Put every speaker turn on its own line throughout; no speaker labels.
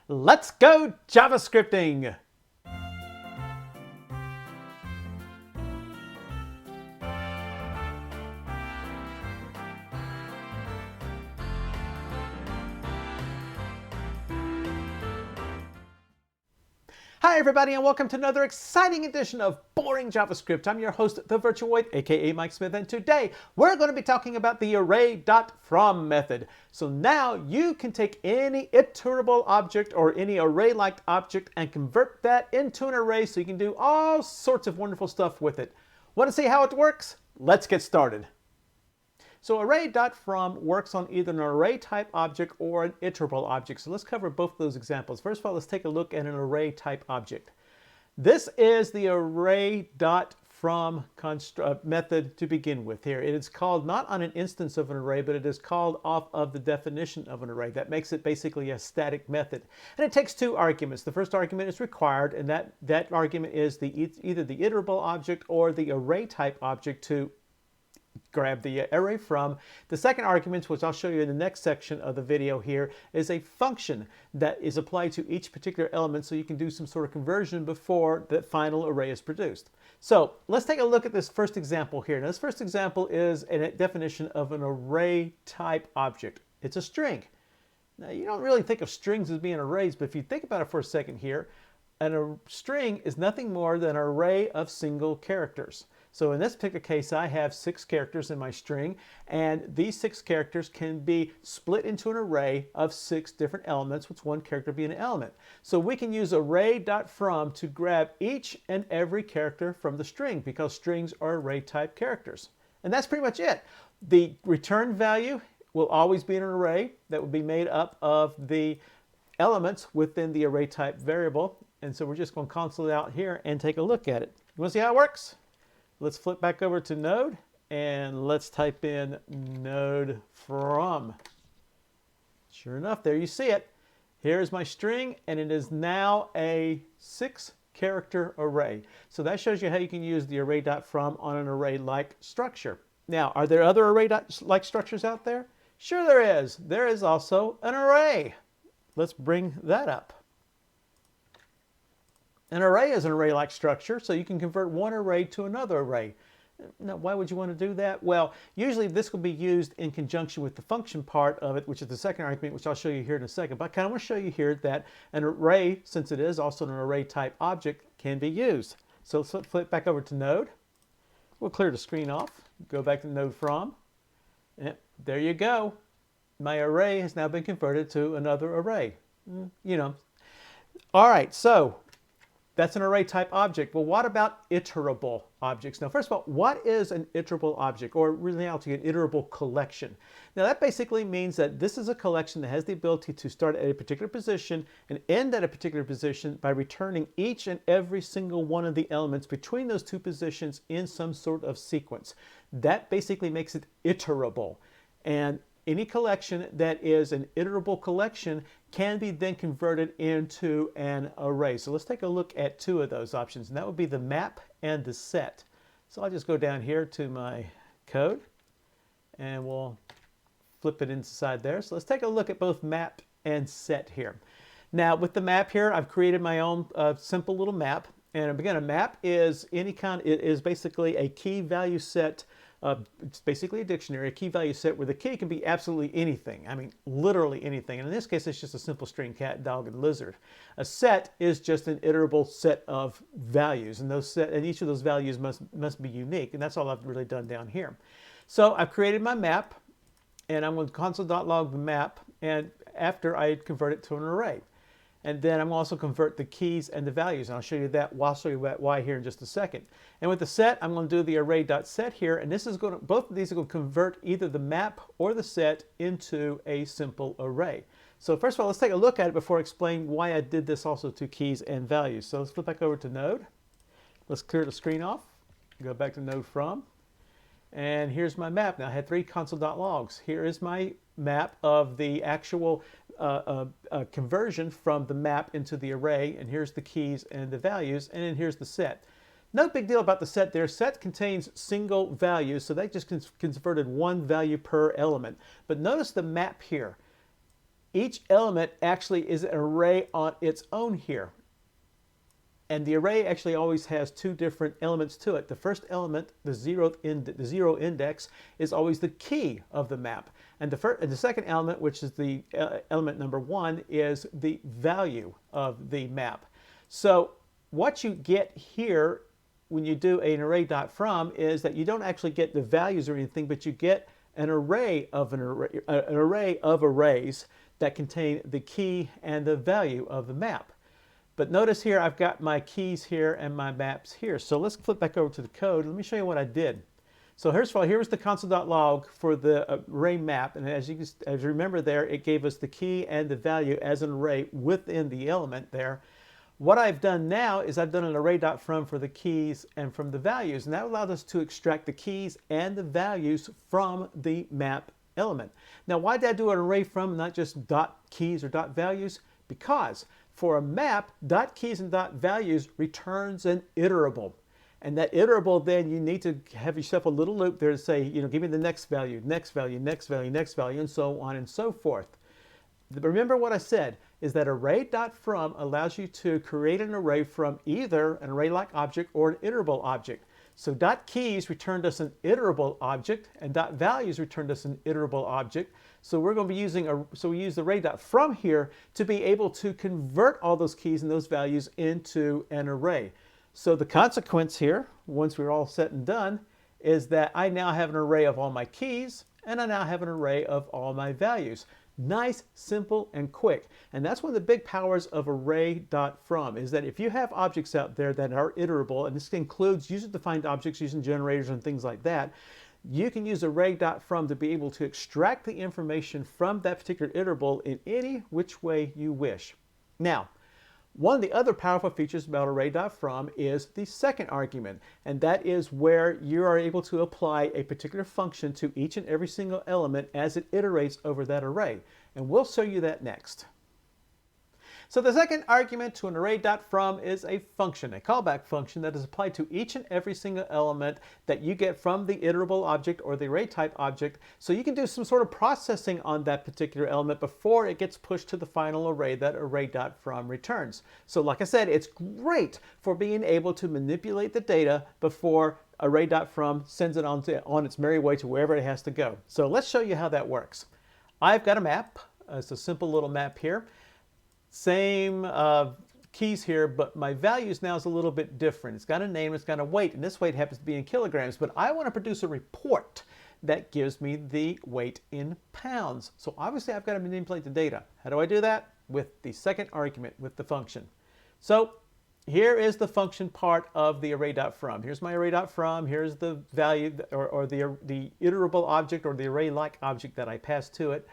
Let's go JavaScripting! Hi everybody and welcome to another exciting edition of Boring JavaScript. I'm your host, The Virtuoid, aka Mike Smith, and today we're going to be talking about the array.from method. So now you can take any iterable object or any array-like object and convert that into an array so you can do all sorts of wonderful stuff with it. Want to see how it works? Let's get started. So array.from works on either an array type object or an iterable object. So let's cover both of those examples. First of all, let's take a look at an array type object. This is the array.from method to begin with here. It is called not on an instance of an array, but it is called off of the definition of an array. That makes it basically a static method. And it takes two arguments. The first argument is required, and that argument is either the iterable object or the array type object to grab the array from. The second argument, which I'll show you in the next section of the video here, is a function that is applied to each particular element so you can do some sort of conversion before the final array is produced. So let's take a look at this first example here. Now this first example is a definition of an array type object. It's a string. Now you don't really think of strings as being arrays, but if you think about it for a second here, a string is nothing more than an array of single characters. So in this particular case, I have 6 characters in my string, and these 6 characters can be split into an array of 6 different elements, with one character being an element. So we can use array.from to grab each and every character from the string, because strings are array type characters. And that's pretty much it. The return value will always be an array that will be made up of the elements within the array type variable. And so we're just going to console it out here and take a look at it. You want to see how it works? Let's flip back over to Node and let's type in node from. Sure enough, there you see it. Here's my string, and it is now a 6-character array. So that shows you how you can use the array.from on an array-like structure. Now, are there other array-like structures out there? Sure there is. There is also an array. Let's bring that up. An array is an array-like structure, so you can convert one array to another array. Now, why would you want to do that? Well, usually this will be used in conjunction with the function part of it, which is the second argument, which I'll show you here in a second. But I kind of want to show you here that an array, since it is also an array type object, can be used. So let's flip back over to Node. We'll clear the screen off, go back to node from, and there you go. My array has now been converted to another array. You know. All right, so that's an array type object. Well, what about iterable objects? Now, first of all, what is an iterable object, or in reality, an iterable collection? Now, that basically means that this is a collection that has the ability to start at a particular position and end at a particular position by returning each and every single one of the elements between those two positions in some sort of sequence. That basically makes it iterable. And any collection that is an iterable collection can be then converted into an array. So let's take a look at 2 of those options, and that would be the map and the set. So I'll just go down here to my code, and we'll flip it inside there. So let's take a look at both map and set here. Now with the map here, I've created my own simple little map. And again, a map is it is basically a key value set. It's basically a dictionary, a key value set where the key can be absolutely anything. I mean, literally anything. And in this case, it's just a simple string: cat, dog, and lizard. A set is just an iterable set of values, and each of those values must be unique. And that's all I've really done down here. So I've created my map, and I'm going to console.log the map, and after I convert it to an array. And then I'm going to also convert the keys and the values, and I'll show you that. I'll show you why here in just a second. And with the set, I'm going to do the array.set here, and both of these are going to convert either the map or the set into a simple array. So first of all, let's take a look at it before I explain why I did this also to keys and values. So let's flip back over to Node. Let's clear the screen off. Go back to node from. And here's my map. Now I had 3 console.logs. Here is my map of the actual conversion from the map into the array, and here's the keys and the values, and then here's the set. No big deal about the set there. Set contains single values, so that just converted one value per element. But notice the map here. each element actually is an array on its own here. And the array actually always has two different elements to it. The first element, the zero index, is always the key of the map. And the second element, which is the element number 1, is the value of the map. So what you get here when you do an array.from is that you don't actually get the values or anything, but you get an array of arrays that contain the key and the value of the map. But notice here I've got my keys here and my maps here. So let's flip back over to the code. Let me show you what I did. So here's the console.log for the array map. And as you remember there, it gave us the key and the value as an array within the element there. What I've done now is I've done an array.from for the keys and from the values. And that allowed us to extract the keys and the values from the map element. Now, why did I do an array from, not just dot keys or dot values? Because for a map, dot keys and dot values returns an iterable. And that iterable, then you need to have yourself a little loop there to say, give me the next value, next value, next value, next value, and so on and so forth. Remember what I said is that array.from allows you to create an array from either an array-like object or an iterable object. So dot keys returned us an iterable object, and dot values returned us an iterable object. So we're going to be using we use the array.from here to be able to convert all those keys and those values into an array. So the consequence here, once we're all said and done, is that I now have an array of all my keys, and I now have an array of all my values. Nice, simple, and quick. And that's one of the big powers of array.from, is that if you have objects out there that are iterable, and this includes user-defined objects using generators and things like that, you can use array.from to be able to extract the information from that particular iterable in any which way you wish. Now, one of the other powerful features about array.from is the second argument, and that is where you are able to apply a particular function to each and every single element as it iterates over that array. And we'll show you that next. So the second argument to an array.from is a function, a callback function that is applied to each and every single element that you get from the iterable object or the array type object, so you can do some sort of processing on that particular element before it gets pushed to the final array that array.from returns. So like I said, it's great for being able to manipulate the data before array.from sends it on its merry way to wherever it has to go. So let's show you how that works. I've got a map. It's a simple little map here. Same keys here, but my values now is a little bit different. It's got a name, it's got a weight, and this weight happens to be in kilograms, but I want to produce a report that gives me the weight in pounds. So obviously I've got to manipulate the data. How do I do that? With the second argument, with the function. So here is the function part of the array.from. Here's my array.from, here's the value or the iterable object or the array-like object that I pass to it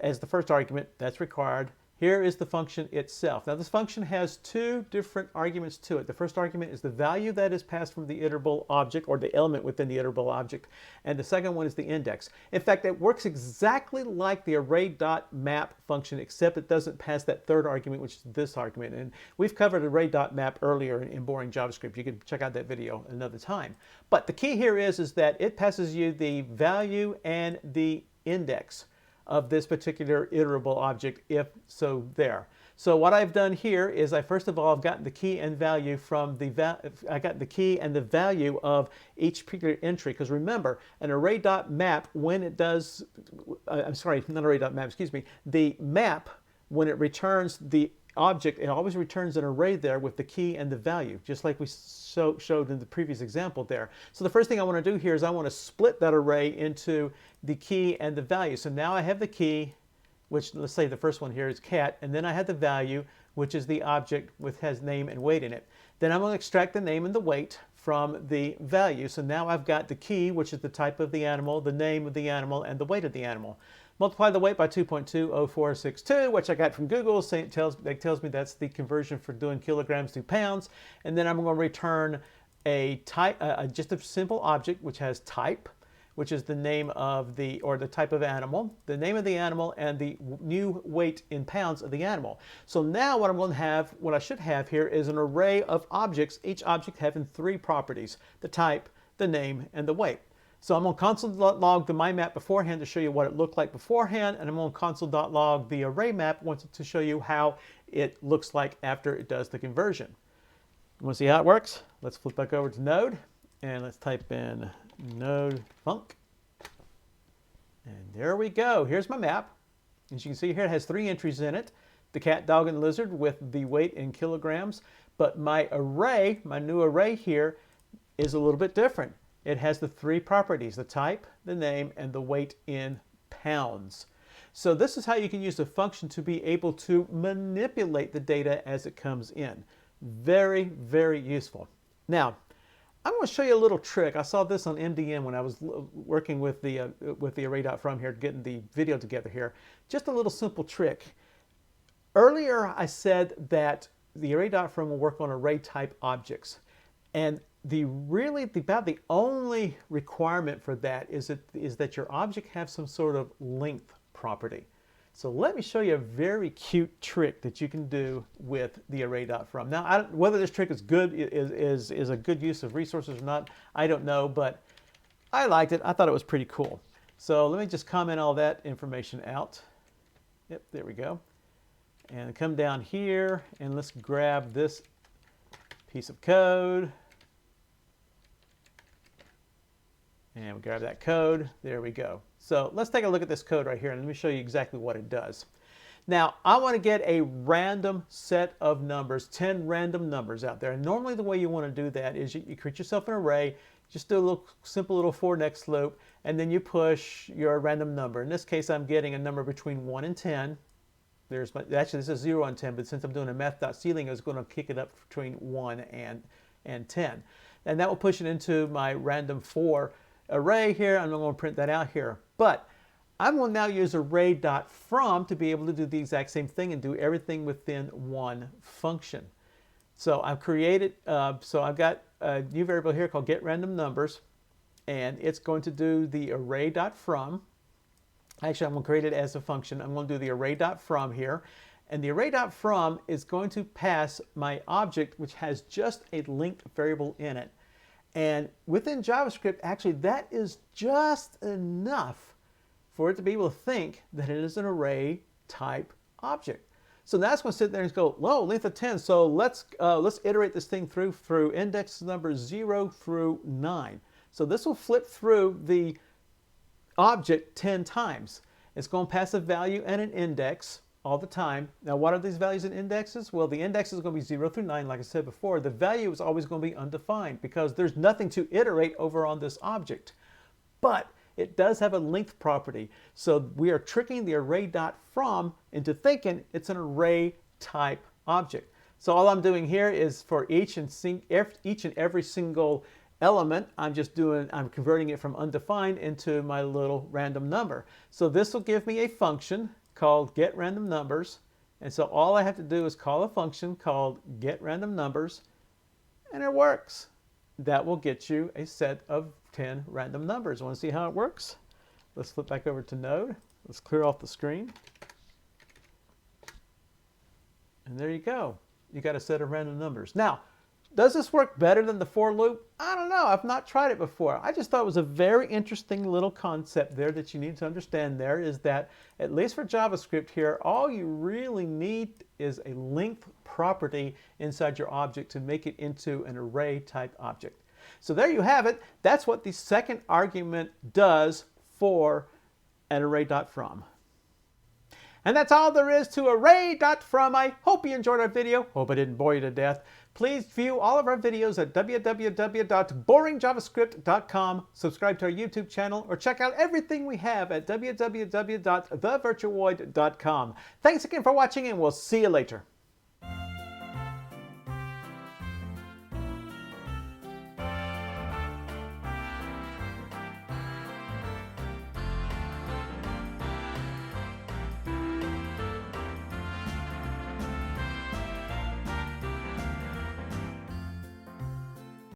as the first argument. That's required. Here is the function itself. Now this function has two different arguments to it. The first argument is the value that is passed from the iterable object or the element within the iterable object, and the second one is the index. In fact, it works exactly like the array.map function, except it doesn't pass that third argument, which is this argument. And we've covered array.map earlier in Boring JavaScript. You can check out that video another time. But the key here is that it passes you the value and the index of this particular iterable object, if so there. So what I've done here is first of all, I've gotten the key and value from I got the key and the value of each particular entry, because remember, an array.map, when it does, I'm sorry, not array.map, excuse me, the map, when it returns the object, it always returns an array there with the key and the value, just like we showed in the previous example there. So the first thing I want to do here is I want to split that array into the key and the value. So now I have the key, which let's say the first one here is cat, and then I have the value, which is the object which has name and weight in it. Then I'm going to extract the name and the weight from the value. So now I've got the key, which is the type of the animal, the name of the animal, and the weight of the animal. Multiply the weight by 2.20462, which I got from Google. So it tells me that's the conversion for doing kilograms to pounds. And then I'm going to return a type, just a simple object, which has type, which is the name of the type of animal, the name of the animal, and the new weight in pounds of the animal. So now what I'm going to have, what I should have here is an array of objects, each object having three properties: the type, the name, and the weight. So I'm on console.log the my map beforehand to show you what it looked like beforehand, and I'm on console.log the array map to show you how it looks like after it does the conversion. You want to see how it works? Let's flip back over to Node, and let's type in node func. And there we go. Here's my map. As you can see here, it has 3 entries in it. The cat, dog, and lizard with the weight in kilograms. But my array, my new array here, is a little bit different. It has the 3 properties, the type, the name, and the weight in pounds. So this is how you can use the function to be able to manipulate the data as it comes in. Very, very useful. Now, I'm going to show you a little trick. I saw this on MDM when I was working with the array.from here, getting the video together here. Just a little simple trick. Earlier, I said that the array.from will work on array type objects. And about the only requirement for that is that your object have some sort of length property. So let me show you a very cute trick that you can do with the array.from. Now, whether this trick is good, is a good use of resources or not, I don't know, but I liked it. I thought it was pretty cool. So let me just comment all that information out. Yep, there we go. And come down here, and let's grab this piece of code. And we grab that code. There we go. So let's take a look at this code right here, and let me show you exactly what it does. Now, I want to get a random set of numbers, 10 random numbers out there. And normally the way you want to do that is you create yourself an array, just do a little simple little for next loop, and then you push your random number. In this case, I'm getting a number between 1 and 10. Actually, this is 0 and 10, but since I'm doing a math.ceiling, it's going to kick it up between 1 and 10. And that will push it into my random 4 array here. I'm not going to print that out here. But I'm going to now use array.from to be able to do the exact same thing and do everything within one function. So I've created, so I've got a new variable here called getRandomNumbers, and it's going to do the array.from. Actually, I'm going to create it as a function. I'm going to do the array.from here. And the array.from is going to pass my object, which has just a length variable in it. And within JavaScript, actually, that is just enough for it to be able to think that it is an array type object. So now it's going to sit there and go, whoa, length of 10. So let's iterate this thing through index numbers 0 through 9. So this will flip through the object 10 times. It's going to pass a value and an index all the time. Now, what are these values and indexes? Well, the index is going to be 0 through 9, like I said before. The value is always going to be undefined because there's nothing to iterate over on this object. But it does have a length property. So we are tricking the array.from into thinking it's an array type object. So all I'm doing here is for each and every single element, I'm converting it from undefined into my little random number. So this will give me a function called getRandomNumbers. And so all I have to do is call a function called getRandomNumbers, and it works. That will get you a set of 10 random numbers. Want to see how it works? Let's flip back over to Node. Let's clear off the screen. And there you go. You got a set of random numbers. Now, does this work better than the for loop? I don't know. I've not tried it before. I just thought it was a very interesting little concept there that you need to understand there, is that at least for JavaScript here, all you really need is a length property inside your object to make it into an array type object. So there you have it. That's what the second argument does for an array.from. And that's all there is to array.from. I hope you enjoyed our video. Hope I didn't bore you to death. Please view all of our videos at www.boringjavascript.com. Subscribe to our YouTube channel or check out everything we have at www.thevirtualvoid.com. Thanks again for watching, and we'll see you later.